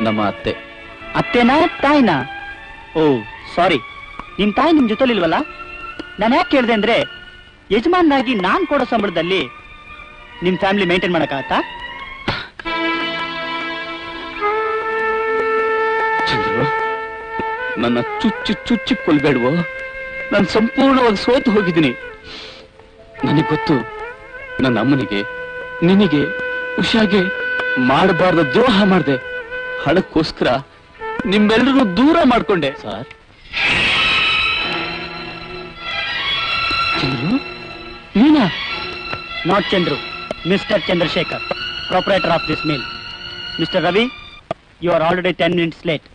ನಮ್ಮ ಅತ್ತೆ. ಅತ್ತೆನಾ ತಾಯಿನಾ? ಓ ಸಾರಿ, ನಿಮ್ ತಾಯಿ ನಿಮ್ ಜೊತೆಲಿಲ್ವಲ್ಲ? ನಾನು ಯಾಕೆ ಕೇಳಿದೆ ಅಂದ್ರೆ, ಯಜಮಾನಾಗಿ ನಾನ್ ಕೊಡೋ ಸಂಬಳದಲ್ಲಿ ನಿಮ್ ಫ್ಯಾಮಿಲಿ ಮೇಂಟೈನ್ ಮಾಡಕ್ಕಾಗತ್ತಾ? ಚಂದ್ರು, ನನ್ನ ಚುಚ್ಚಿ ಕೊಲ್ಬೇಡ್ವೋ. ನಾನು ಸಂಪೂರ್ಣವಾಗಿ ಸೋತು ಹೋಗಿದ್ದೀನಿ. ನನಗೆ ಗೊತ್ತು, ನನ್ನ ಅಮ್ಮನಿಗೆ, ನಿನಗೆ, ಉಷಾಗೆ ಮಾಡಬಾರ್ದ ದ್ರೋಹ ಮಾಡಿದೆ. ಹಣಕ್ಕೋಸ್ಕರ ನಿಮ್ಮೆಲ್ಲರೂ ದೂರ ಮಾಡ್ಕೊಂಡೆ. ಸರ್, ಚಂದ್ರು ನೀನಾ? Not Chandru, mister Chandrashekhar, proprietor of this mill. Mister Ravi, you are already 10 minutes late.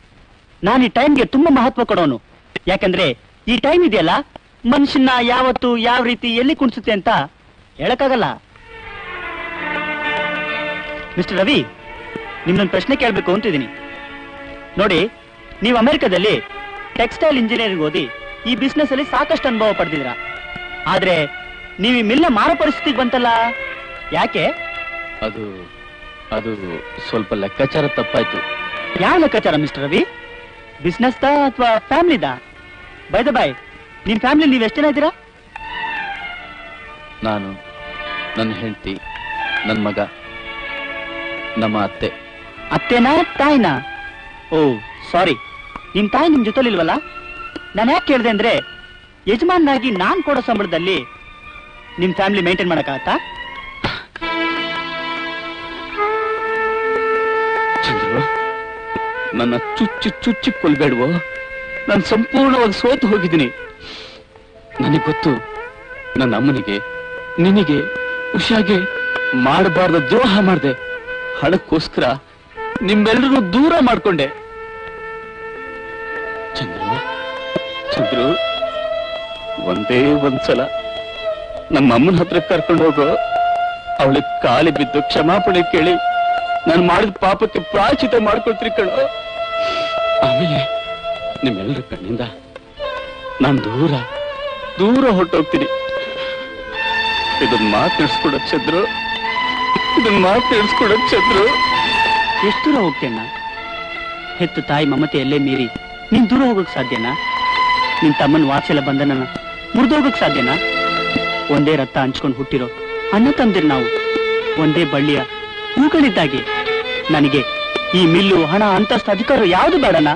ನಾನು ಈ ಟೈಮ್ಗೆ ತುಂಬಾ ಮಹತ್ವ ಕೊಡೋನು. ಯಾಕಂದ್ರೆ ಈ ಟೈಮ್ ಇದೆಯಲ್ಲ, ಮನುಷ್ಯನ ಯಾವತ್ತು ಯಾವ ರೀತಿ ಎಲ್ಲಿ ಕುಣಿಸುತ್ತೆ ಅಂತ ಹೇಳಕ್ಕಾಗಲ್ಲ. ಮಿಸ್ಟರ್ ರವಿ, ನಿಮ್ದೊಂದು ಪ್ರಶ್ನೆ ಕೇಳಬೇಕು ಅಂತಿದ್ದೀನಿ. ನೋಡಿ, ನೀವು ಅಮೆರಿಕದಲ್ಲಿ ಟೆಕ್ಸ್ಟೈಲ್ ಇಂಜಿನಿಯರಿಂಗ್ ಓದಿ ಈ ಬಿಸ್ನೆಸ್ ಅಲ್ಲಿ ಸಾಕಷ್ಟು ಅನುಭವ ಪಡೆದಿದ್ರ. ಆದ್ರೆ ನೀವು ಈ ಮಿಲ್ನ ಮಾರೋ ಪರಿಸ್ಥಿತಿಗೆ ಬಂತಲ್ಲ, ಯಾಕೆ? ಅದು ಅದು ಸ್ವಲ್ಪ ಲೆಕ್ಕಾಚಾರ ತಪ್ಪಾಯ್ತು. ಯಾವ ಲೆಕ್ಕಾಚಾರ ಮಿಸ್ಟರ್ ರವಿ? ಬಿಸ್ನೆಸ್ ದಾ ಅಥವಾ ಫ್ಯಾಮಿಲಿದ? ಬೈ ದ ಬಾಯ್, ನಿಮ್ ಫ್ಯಾಮಿಲಿ ನೀವು ಎಷ್ಟು ಜನ ಇದ್ದೀರಾ? ನಾನು, ನನ್ನ ಹೆಂಡತಿ, ನನ್ನ ಮಗ, ನಮ್ಮ ಅತ್ತೆ. ಅತ್ತೆನಾ ತಾಯಿನಾ? ಓ ಸಾರಿ, ನಿಮ್ ತಾಯಿ ನಿಮ್ ಜೊತೆಲಿಲ್ವಲ್ಲ? ನಾನು ಯಾಕೆ ಕೇಳಿದೆ ಅಂದ್ರೆ, ಯಜಮಾನಾಗಿ ನಾನ್ ಕೊಡೋ ಸಂಬಳದಲ್ಲಿ ನಿಮ್ ಫ್ಯಾಮಿಲಿ ಮೇಂಟೈನ್ ಮಾಡಕ್ಕಾಗತ್ತಾ? ಚಂದ್ರು, ನನ್ನ ಚುಚ್ಚಿ ಕೊಲ್ಬೇಡ್ವೋ. ನಾನು ಸಂಪೂರ್ಣವಾಗಿ ಸೋತು ಹೋಗಿದ್ದೀನಿ. ನನಗೆ ಗೊತ್ತು, ನನ್ನ ಅಮ್ಮನಿಗೆ, ನಿನಗೆ, ಉಷಾಗೆ ಮಾಡಬಾರ್ದ ದ್ರೋಹ ಮಾಡಿದೆ. ಹಣಕ್ಕೋಸ್ಕರ ನಿಮ್ಮೆಲ್ಲರೂ ದೂರ ಮಾಡ್ಕೊಂಡೆ. ಚಂದ್ರು, ಒಂದೇ ಒಂದ್ಸಲ ನಮ್ಮ ಅಮ್ಮನ ಹತ್ರ ಕರ್ಕೊಂಡು ಹೋಗೋ. ಅವಳಿಗೆ ಕಾಲಿ ಬಿದ್ದು ಕ್ಷಮಾಪಣೆ ಕೇಳಿ ನಾನು ಮಾಡಿದ ಪಾಪಕ್ಕೆ ಪ್ರಾಯಶ್ಚಿತ್ತ ಮಾಡ್ಕೊಳ್ತೀರಿ ಕಣೋ. ಆಮೇಲೆ ನಿಮ್ಮೆಲ್ಲರ ಕಣ್ಣಿಂದ ನಾನು ದೂರ ಹೊರಟೋಗ್ತೀನಿ. ಇದನ್ನ ಮಾತಾಡಿಸ್ಕೊಡಕ್ ಚಂದ್ರು, ಇದನ್ನ ಮಾತಾಡಿಸ್ಕೊಡಕ್ ಚಂದ್ರು. ಎಷ್ಟು ದೂರ ಹೋಗ್ತೇನ? ಹೆತ್ತು ತಾಯಿ ಮಮತೆಯಲ್ಲೇ ಮೀರಿ ನೀನ್ ದೂರ ಹೋಗಕ್ ಸಾಧ್ಯನಾ? ನಿನ್ ತಮ್ಮನ ವಾತ್ಸಲ್ಯ ಬಂಧನ ಮುರಿದೋಗಕ್ ಸಾಧ್ಯನಾ? ಒಂದೇ ರಕ್ತ ಹಂಚ್ಕೊಂಡು ಹುಟ್ಟಿರೋ ಅಣ್ಣ ತಂದಿರ್ ನಾವು, ಒಂದೇ ಬಳ್ಳಿಯ ಹೂಗಳಿದ್ದಾಗೆ. ನನಗೆ ಈ ಮಿಲ್ಲು, ಹಣ, ಅಂತಸ್ತು, ಅಧಿಕಾರ ಯಾವುದು ಬೇಡನಾ?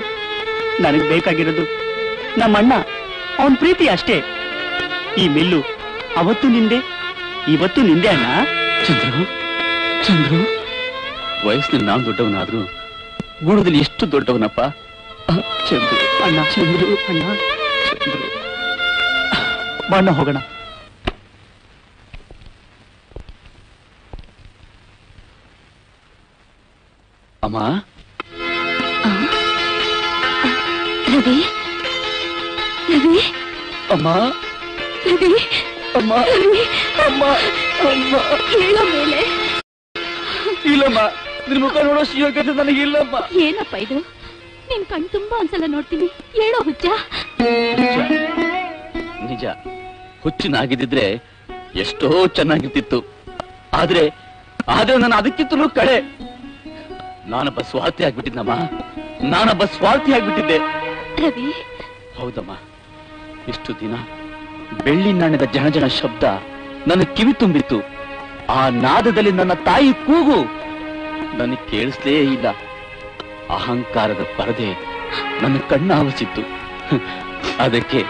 ನನಗೆ ಬೇಕಾಗಿರೋದು ನಮ್ಮಣ್ಣ, ಅವನ್ ಪ್ರೀತಿ ಅಷ್ಟೇ. ಈ ಮಿಲ್ಲು ಅವತ್ತು ನಿಂದೆ, ಇವತ್ತು ನಿಂದೆ ಅಣ್ಣ. ಚಂದ್ರು, ವಯಸ್ಸಿನಲ್ಲಿ ನಾನು ದೊಡ್ಡವನಾದ್ರೂ ಗುಣದಲ್ಲಿ ಎಷ್ಟು ದೊಡ್ಡವನಪ್ಪ. ಚಂದ್ರು ಅಣ್ಣ, ಚಂದ್ರು ಅಣ್ಣ, ಚಂದ್ರು ಬಣ್ಣ ಹೋಗೋಣ. ಅಮ್ಮ, ರವಿ, ರವಿ, ಅಮ್ಮ, ರವಿ, ಅಮ್ಮ, ಅಮ್ಮ, ಅಮ್ಮ, ಹೇಳೋ ಮೇಲೆ. ಇಲ್ಲಮ್ಮ, ನಿನ್ ಮುಖ ನೋಡೋ ಯೋಗ್ಯತೆ ನನಗಿಲ್ಲಮ್ಮ. ಏನಪ್ಪ ಇದು? ನಿನ್ ಕಣ್ ತುಂಬಾ ಒಂದ್ಸಲ ನೋಡ್ತೀನಿ, ಹೇಳೋ ಹುಚ್ಚ. ನಿಜ, ಹುಚ್ಚಿನಾಗಿದ್ದಿದ್ರೆ ಎಷ್ಟೋ ಚೆನ್ನಾಗಿರ್ತಿತ್ತು. ಆದ್ರೆ ನಾನು ಅದಕ್ಕಿಂತಲೂ ಕಡೆ. ನಾನೊಬ್ಬ ಸ್ವಾರ್ಥಿ ಆಗ್ಬಿಟ್ಟಿದ್ನಮ್ಮ, ನಾನೊಬ್ಬ ಸ್ವಾರ್ಥಿ ಆಗ್ಬಿಟ್ಟಿದ್ದೆ. ರವಿ, ಹೌದಮ್ಮ, ಇಷ್ಟು ದಿನ ಬೆಳ್ಳಿ ನಾಣ್ಯದ ಜನ ಶಬ್ದ ನನ್ನ ಕಿವಿ ತುಂಬಿತ್ತು. ಆ ನಾದದಲ್ಲಿ ನನ್ನ ತಾಯಿ ಕೂಗು ನನಗೆ ಕೇಳಿಸ್ಲೇ ಇಲ್ಲ. ಅಹಂಕಾರದ ಪರದೆ ನನ್ನ ಕಣ್ಣ ಆವರಿಸಿತ್ತು. ಅದಕ್ಕೆ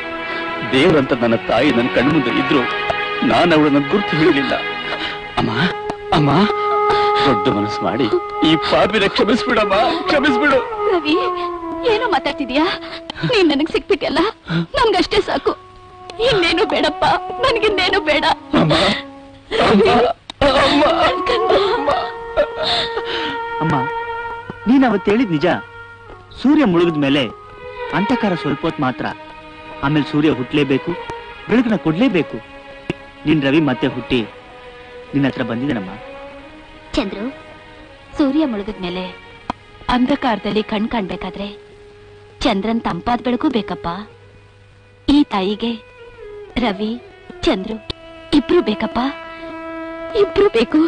ದೇವರಂತ ನನ್ನ ತಾಯಿ ನನ್ನ ಕಣ್ಮುಂದೆ ಇದ್ರು ನಾನು ಅವಳನ್ನ ಗುರುತು ಹೇಳಿಲ್ಲ. ಅಮ್ಮ, ಅಮ್ಮ, ದೊಡ್ಡ ಮನಸ್ಸು ಮಾಡಿ ಈ ಪಾಪಿನ ಕ್ಷಮಿಸ್ಬಿಡಮ್ಮ, ಕ್ಷಮಿಸ್ಬಿಡು. ರವಿ, ಏನೋ ಮಾತಾಡ್ತಿದ್ಯಾ? ನೀನ್ ನನಗ್ ಸಿಕ್ಬಿಟ್ಟಲ್ಲ, ನಮ್ಗಷ್ಟೇ ಸಾಕು. ಇನ್ನೇನು ಬೇಡಪ್ಪ, ನನ್ಗಿನ್ನೇನು ಬೇಡ. ಅಮ್ಮ, ಅಮ್ಮ, ನೀನ್ ಅವತ್ತು ಹೇಳಿದ್ ನಿಜ. ಸೂರ್ಯ ಮುಳುಗಿದ ಮೇಲೆ ಅಂತಕಾರ ಸ್ವಲ್ಪ ಹೊತ್ತು ಮಾತ್ರ, ಆಮೇಲೆ ಸೂರ್ಯ ಹುಟ್ಟಲೇಬೇಕು, ಬೆಳಕನ್ನ ಕೊಡ್ಲೇಬೇಕು. ನಿನ್ ರವಿ ಮತ್ತೆ ಹುಟ್ಟಿ ನಿನ್ನ ಹತ್ರ ಬಂದಿದ್ದಾನಮ್ಮ. ಚಂದ್ರು, ಸೂರ್ಯ ಮುಳುಗಿದ್ಮೇಲೆ ಅಂಧಕಾರದಲ್ಲಿ ಕಣ್ ಕಾಣ್ಬೇಕಾದ್ರೆ ಚಂದ್ರನ್ ತಂಪಾದ ಬೆಳಕು ಬೇಕಪ್ಪ. ಈ ತಾಯಿಗೆ ರವಿ, ಚಂದ್ರು ಇಬ್ರು ಬೇಕಪ್ಪ, ಇಬ್ರು ಬೇಕು.